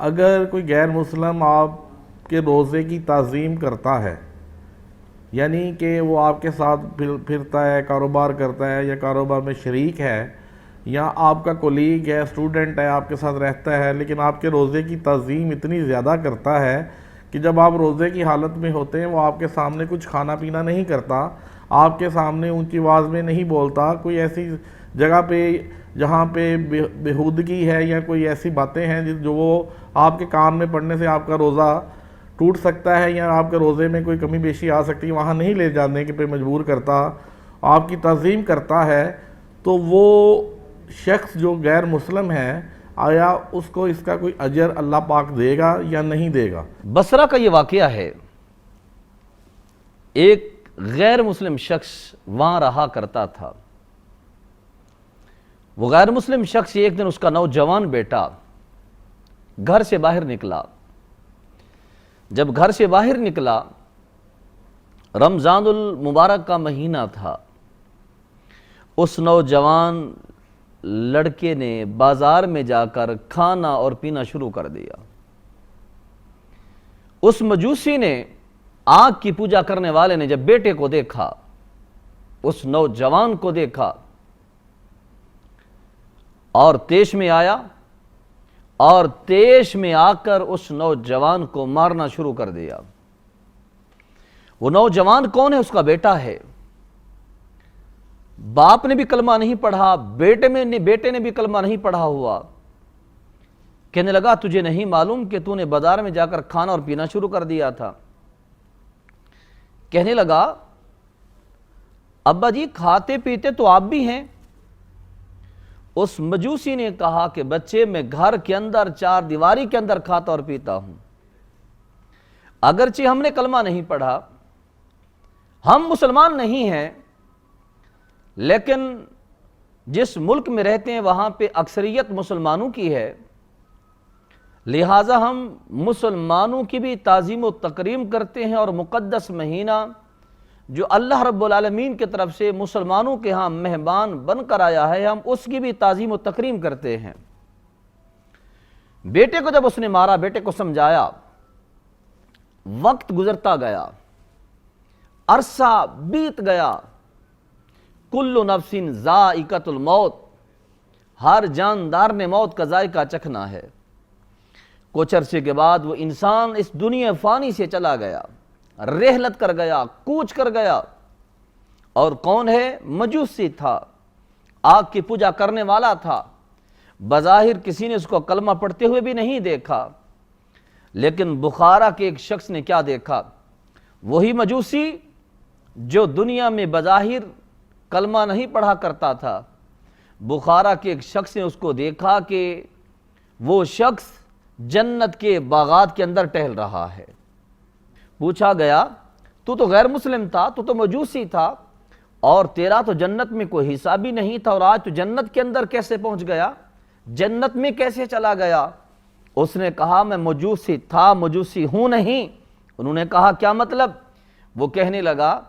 اگر کوئی غیر مسلم آپ کے روزے کی تعظیم کرتا ہے، یعنی کہ وہ آپ کے ساتھ پھرتا ہے، کاروبار کرتا ہے یا کاروبار میں شریک ہے، یا آپ کا کولیگ ہے، اسٹوڈنٹ ہے، آپ کے ساتھ رہتا ہے، لیکن آپ کے روزے کی تعظیم اتنی زیادہ کرتا ہے کہ جب آپ روزے کی حالت میں ہوتے ہیں وہ آپ کے سامنے کچھ کھانا پینا نہیں کرتا، آپ کے سامنے اونچی آواز میں نہیں بولتا، کوئی ایسی جگہ پہ جہاں پہ بےہودگی ہے یا کوئی ایسی باتیں ہیں جو وہ آپ کے کان میں پڑنے سے آپ کا روزہ ٹوٹ سکتا ہے یا آپ کے روزے میں کوئی کمی بیشی آ سکتی ہے، وہاں نہیں لے جانے کے پہ مجبور کرتا، آپ کی تعظیم کرتا ہے، تو وہ شخص جو غیر مسلم ہے، آیا اس کو اس کا کوئی اجر اللہ پاک دے گا یا نہیں دے گا؟ بصرہ کا یہ واقعہ ہے، ایک غیر مسلم شخص وہاں رہا کرتا تھا۔ وہ غیر مسلم شخص ایک دن اس کا نوجوان بیٹا گھر سے باہر نکلا۔ جب گھر سے باہر نکلا، رمضان المبارک کا مہینہ تھا، اس نوجوان لڑکے نے بازار میں جا کر کھانا اور پینا شروع کر دیا۔ اس مجوسی نے، آگ کی پوجا کرنے والے نے جب بیٹے کو دیکھا، اس نوجوان کو دیکھا اور تیش میں آیا اور تیش میں آ کر اس نوجوان کو مارنا شروع کر دیا۔ وہ نوجوان کون ہے؟ اس کا بیٹا ہے۔ باپ نے بھی کلمہ نہیں پڑھا، بیٹے نے بھی کلمہ نہیں پڑھا ہوا۔ کہنے لگا تجھے نہیں معلوم کہ تو نے بازار میں جا کر کھانا اور پینا شروع کر دیا تھا؟ کہنے لگا ابا جی کھاتے پیتے تو آپ بھی ہیں۔ اس مجوسی نے کہا کہ بچے میں گھر کے اندر چار دیواری کے اندر کھاتا اور پیتا ہوں، اگرچہ ہم نے کلمہ نہیں پڑھا، ہم مسلمان نہیں ہیں، لیکن جس ملک میں رہتے ہیں وہاں پہ اکثریت مسلمانوں کی ہے، لہٰذا ہم مسلمانوں کی بھی تعظیم و تکریم کرتے ہیں، اور مقدس مہینہ جو اللہ رب العالمین کی طرف سے مسلمانوں کے ہاں مہمان بن کر آیا ہے، ہم اس کی بھی تعظیم و تکریم کرتے ہیں۔ بیٹے کو جب اس نے مارا، بیٹے کو سمجھایا، وقت گزرتا گیا، عرصہ بیت گیا، کل نفس ذائقۃ الموت، ہر جاندار نے موت کا ذائقہ چکھنا ہے۔ کچھ عرصے کے بعد وہ انسان اس دنیا فانی سے چلا گیا، رحلت کر گیا، کوچ کر گیا، اور کون ہے؟ مجوسی تھا، آگ کی پوجا کرنے والا تھا۔ بظاہر کسی نے اس کو کلمہ پڑھتے ہوئے بھی نہیں دیکھا، لیکن بخارا کے ایک شخص نے کیا دیکھا؟ وہی مجوسی جو دنیا میں بظاہر کلمہ نہیں پڑھا کرتا تھا، بخارا کے ایک شخص نے اس کو دیکھا کہ وہ شخص جنت کے باغات کے اندر ٹہل رہا ہے۔ پوچھا گیا تو غیر مسلم تھا، تو مجوسی تھا، اور تیرا تو جنت میں کوئی حصہ بھی نہیں تھا، اور آج تو جنت کے اندر کیسے پہنچ گیا؟ جنت میں کیسے چلا گیا؟ اس نے کہا میں مجوسی تھا، مجوسی ہوں نہیں۔ انہوں نے کہا کیا مطلب؟ وہ کہنے لگا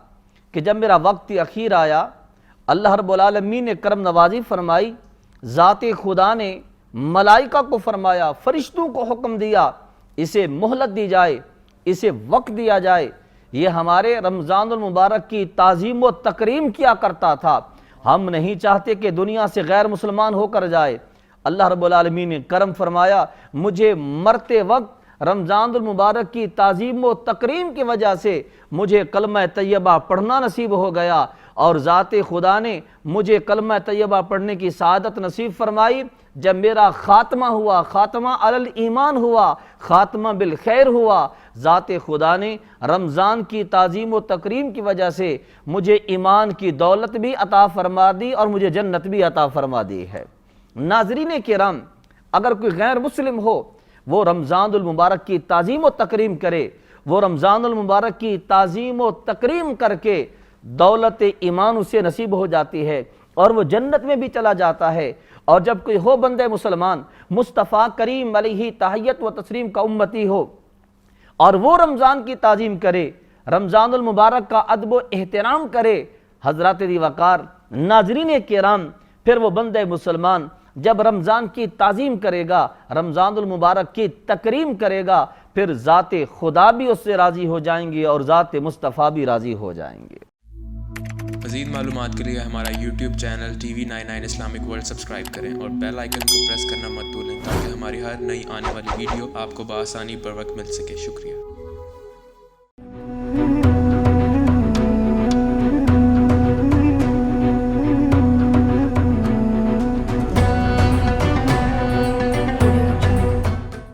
کہ جب میرا وقت اخیر آیا، اللہ رب العالمین نے کرم نوازی فرمائی، ذات خدا نے ملائکہ کو فرمایا، فرشتوں کو حکم دیا اسے مہلت دی جائے، اسے وقت دیا جائے، یہ ہمارے رمضان المبارک کی تعظیم و تکریم کیا کرتا تھا، ہم نہیں چاہتے کہ دنیا سے غیر مسلمان ہو کر جائے۔ اللہ رب العالمین نے کرم فرمایا، مجھے مرتے وقت رمضان المبارک کی تعظیم و تکریم کی وجہ سے مجھے کلمہ طیبہ پڑھنا نصیب ہو گیا، اور ذات خدا نے مجھے کلمہ طیبہ پڑھنے کی سعادت نصیب فرمائی۔ جب میرا خاتمہ ہوا، خاتمہ علی ایمان ہوا، خاتمہ بالخیر ہوا، ذات خدا نے رمضان کی تعظیم و تکریم کی وجہ سے مجھے ایمان کی دولت بھی عطا فرما دی اور مجھے جنت بھی عطا فرما دی ہے۔ ناظرین کرام، اگر کوئی غیر مسلم ہو، وہ رمضان المبارک کی تعظیم و تکریم کرے، وہ رمضان المبارک کی تعظیم و تکریم کر کے دولت ایمان اسے نصیب ہو جاتی ہے اور وہ جنت میں بھی چلا جاتا ہے۔ اور جب کوئی ہو بندہ مسلمان، مصطفیٰ کریم علیہ تحیت و تسلیم کا امتی ہو، اور وہ رمضان کی تعظیم کرے، رمضان المبارک کا ادب و احترام کرے، حضرات دی وقار ناظرین کرام، پھر وہ بندہ مسلمان جب رمضان کی تعظیم کرے گا، رمضان المبارک کی تکریم کرے گا، پھر ذات خدا بھی اس سے راضی ہو جائیں گی اور ذات مصطفیٰ بھی راضی ہو جائیں گے۔ مزید معلومات کے لیے ہمارا YouTube channel TV99 Islamic world subscribe کریں اور بیل آئیکن کو پریس کرنا مت بھولیں تاکہ ہماری ہر نئی آنے والی ویڈیو آپ کو بآسانی پر وقت مل سکے۔ شکریہ۔